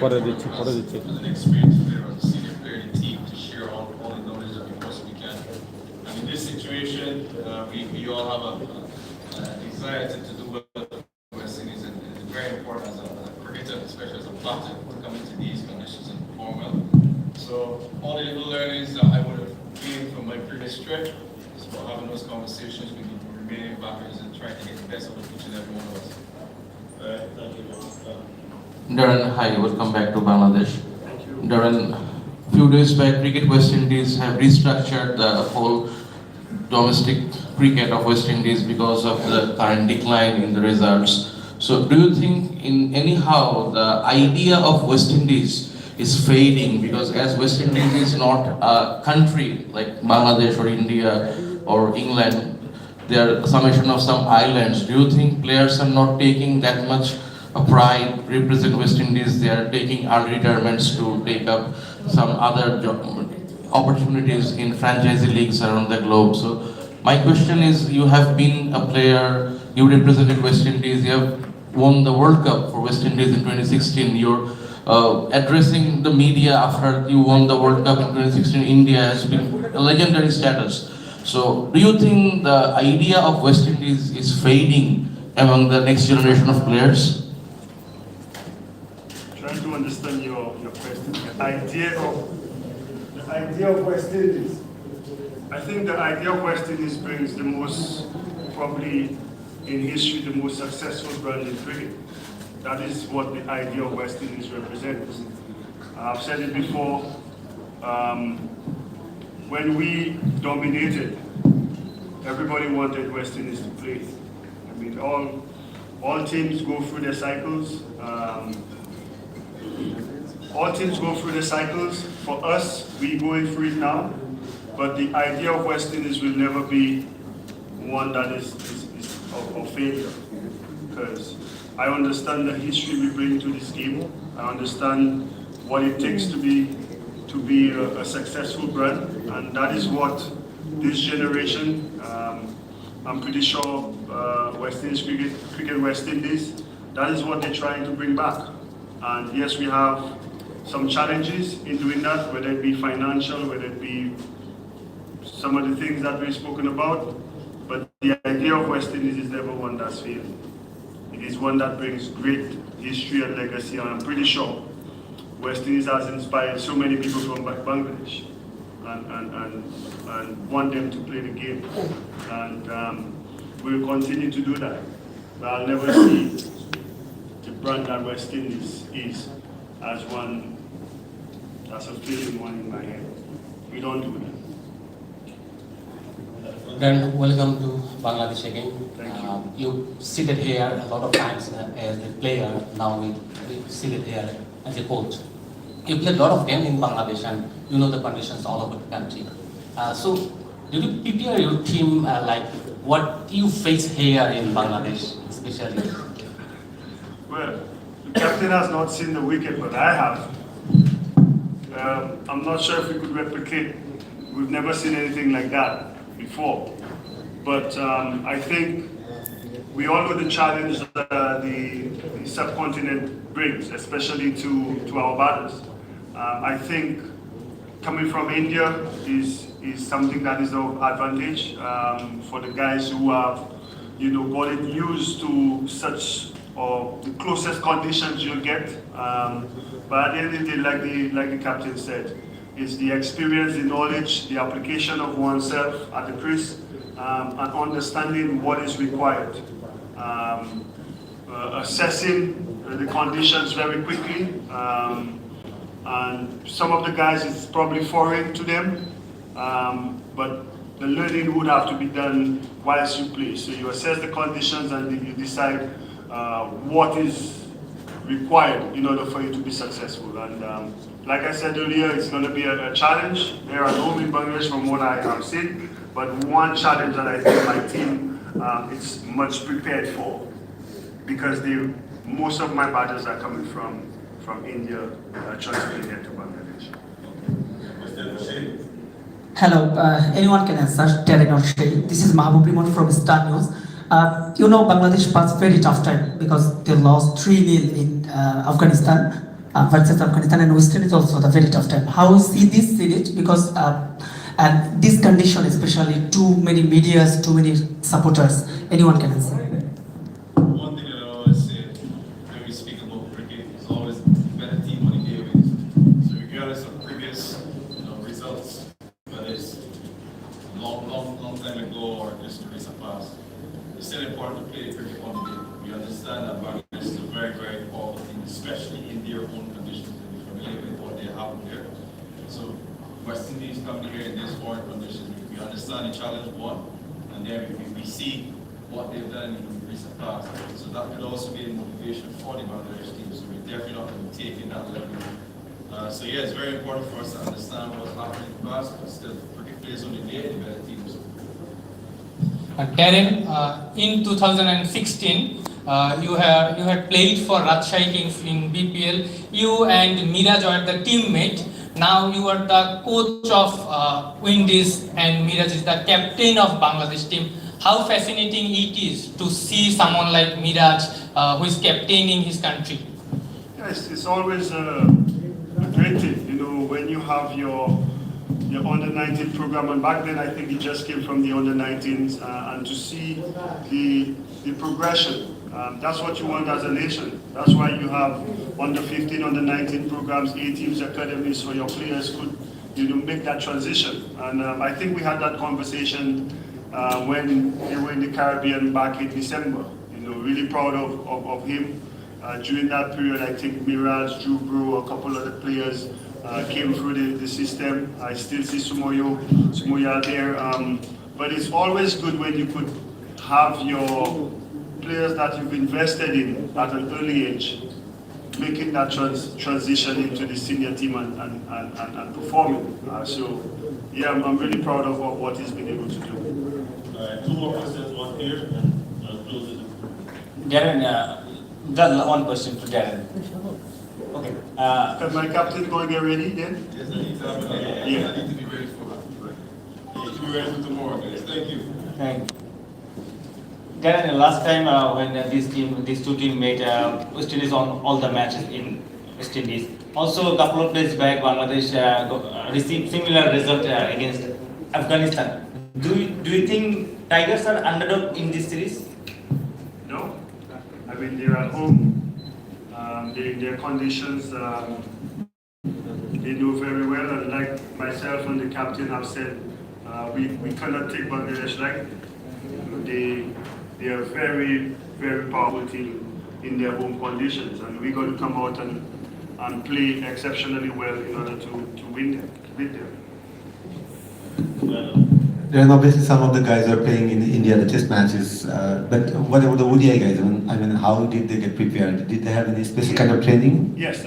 করে দিচ্ছি as an experienced player, as a senior player in the team, to share all the knowledge that we possibly can. And in this situation, we all have a desire to do well for West Indies, and it's very important as a cricketer, especially as a player, to come into these conditions and perform well. So all the little learnings that I would have gained from my previous trip is about having those conversations with the remaining backers and trying to get the best out of each and every one of us. Thank you. Darren, hi, welcome back to Bangladesh. Darren, few days back, Cricket West Indies have restructured the whole domestic cricket of West Indies because of the current decline in the results. So do you think in anyhow the idea of West Indies is fading, because as West Indies is not a country like Bangladesh or India or England, they are a summation of some islands. Do you think players are not taking that much pride, represent West Indies, they are taking early retirements to take up some other opportunities in franchisee leagues around the globe? So my question is, you have been a player, you represented West Indies, you have won the World Cup for West Indies in 2016, you're addressing the media after you won the World Cup in 2016, India has been a legendary status. So do you think the idea of West Indies is fading among the next generation of players? Trying to understand your question. The idea of West Indies. I think the idea of West Indies brings the most, probably in history, the most successful brand in cricket. That is what the idea of West Indies represents. I've said it before, when we dominated, everybody wanted West Indies to play. I mean, all teams go through their cycles. All teams go through the cycles. For us, we're going through it now. But the idea of West Indies will never be one that is of failure. Because I understand the history we bring to this game. I understand what it takes to be a successful brand. And that is what this generation, I'm pretty sure West Indies Cricket West Indies, that is what they're trying to bring back. And yes, we have some challenges in doing that, whether it be financial, whether it be some of the things that we've spoken about. But the idea of West Indies is never one that's failed. It is one that brings great history and legacy, and I'm pretty sure West Indies has inspired so many people from Bangladesh and want them to play the game. And we'll continue to do that. But I'll never see the brand that West Indies is as one, as a feeling one in my head. We don't do that. Then welcome to Bangladesh again. Thank you. You seated here a lot of times as a player, now we seated here as a coach. You played a lot of games in Bangladesh and you know the conditions all over the country. So did you prepare your team like what you face here in Bangladesh especially? Well, the captain has not seen the wicket, but I have. I'm not sure if we could replicate. We've never seen anything like that before. But I think we all know the challenge that the subcontinent brings, especially to our batters. I think coming from India is something that is of advantage for the guys who have, gotten used to such or the closest conditions you'll get. But at the end of the day, like the captain said, it's the experience, the knowledge, the application of oneself at the crease, and understanding what is required. Assessing the conditions very quickly. And some of the guys, it's probably foreign to them, but the learning would have to be done whilst you play. So you assess the conditions and then you decide what is required in order for you to be successful. And like I said earlier, it's going to be a challenge. There are no in Bangladesh from what I have seen, but one challenge that I think my team is much prepared for, because most of my batters are coming from India, transferring here to Bangladesh. Hello, anyone can answer, Darren or Shay. This is Mahabub Rimon from Star News. Bangladesh passed very tough time because they lost 3-0 in Afghanistan. versus Afghanistan, and West Indies also the very tough time. How you see this series? Because and this condition, especially too many medias, too many supporters. Anyone can answer. One thing that I always say when we speak about cricket is always better team on the day wins. So regardless of previous results, whether it's long time ago or just the recent past, it's still important to play cricket on the day. We understand that Bangladesh is a very, very powerful team, especially in their own conditions, and we're familiar with what they have there. So West Indies coming here in these foreign conditions, we understand the challenge one, and then we see what they've done in the recent past. So that could also be a motivation for the Bangladesh team. So we're definitely not going to be taking that level. So yeah, it's very important for us to understand what's happened in the past, but still, cricket players on the day, the better teams. Darren, in 2016, you had played for Rajshahi Kings in BPL. You and Miraj are the teammate. Now you are the coach of Windies, and Miraj is the captain of Bangladesh team. How fascinating it is to see someone like Miraj who is captaining his country. Yes, it's always a great thing, when you have your under-19 program, and back then I think it just came from the under-19s, and to see the progression. That's what you want as a nation. That's why you have under-15, under-19 programs, A-teams, academies, so your players could make that transition. And I think we had that conversation when they were in the Caribbean back in December. Really proud of him. During that period, I think Miraj, Drew Brew, a couple other players came through the system. I still see Sumoya there. But it's always good when you could have your players that you've invested in at an early age, making that transition into the senior team and performing. So, yeah, I'm really proud of what he's been able to do. Two more questions, one here, and close it. Darren, one question to Darren. Okay. Can my captain go and get ready then? Yes, I need to have Yeah. I need to be ready for that. I need to be ready for tomorrow, guys. Thank you. Thank you. Darren, last time when these two teams made West Indies on all the matches in West Indies. Also, a couple of days back, Bangladesh received similar result against Afghanistan. Do you think Tigers are underdog in this series? No. I mean, they're at home. Their conditions, they know very well. And like myself and the captain have said, we cannot take Bangladesh light. They are a very, very powerful team in their home conditions. And we got to come out and play exceptionally well in order to win them, beat them. Then obviously some of the guys are playing in India the test matches, but what about the ODI guys? I mean, how did they get prepared? Did they have any special kind of training? Yes,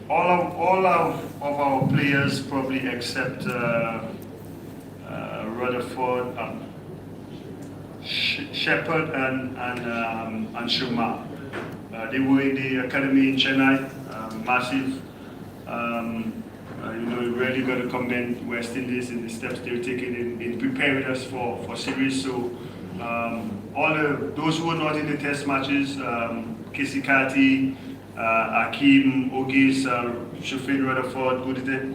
all of our players, probably except Rutherford, Shepard and Sharma. They were in the academy in Chennai, massive. Really got to commend West Indies in the steps they're taking in preparing us for series. So those who were not in the test matches, Kesikati, Akim, Ogis, Shafin Rutherford,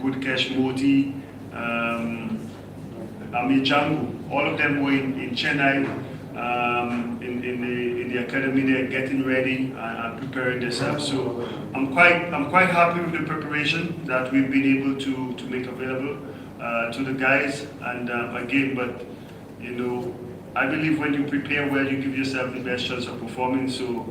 Gudkesh Moti, Amir Jangu, all of them were in Chennai, in the academy there, getting ready and preparing themselves. So I'm quite happy with the preparation that we've been able to make available to the guys. And again, but I believe when you prepare well, you give yourself the best chance of performing. So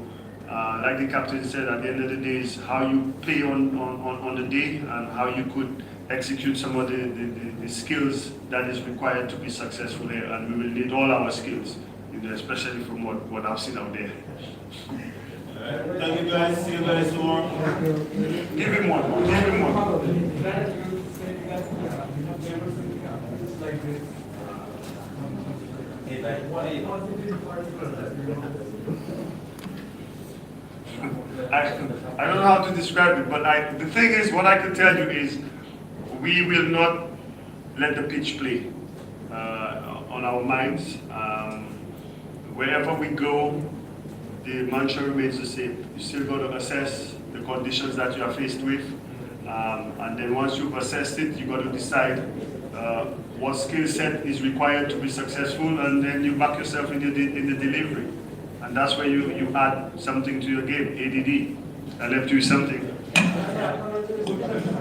like the captain said, at the end of the day is how you play on the day and how you could execute some of the skills that is required to be successful here. And we will need all our skills, especially from what I've seen out there. Thank you guys. See you guys tomorrow. Give him one. Give him one. I don't know how to describe it, but the thing is, what I can tell you is, we will not let the pitch play on our minds. Wherever we go, the mantra remains the same. You still got to assess the conditions that you are faced with, and then once you've assessed it, you got to decide what skill set is required to be successful, and then you back yourself in the delivery, and that's where you add something to your game. ADD. I left you something.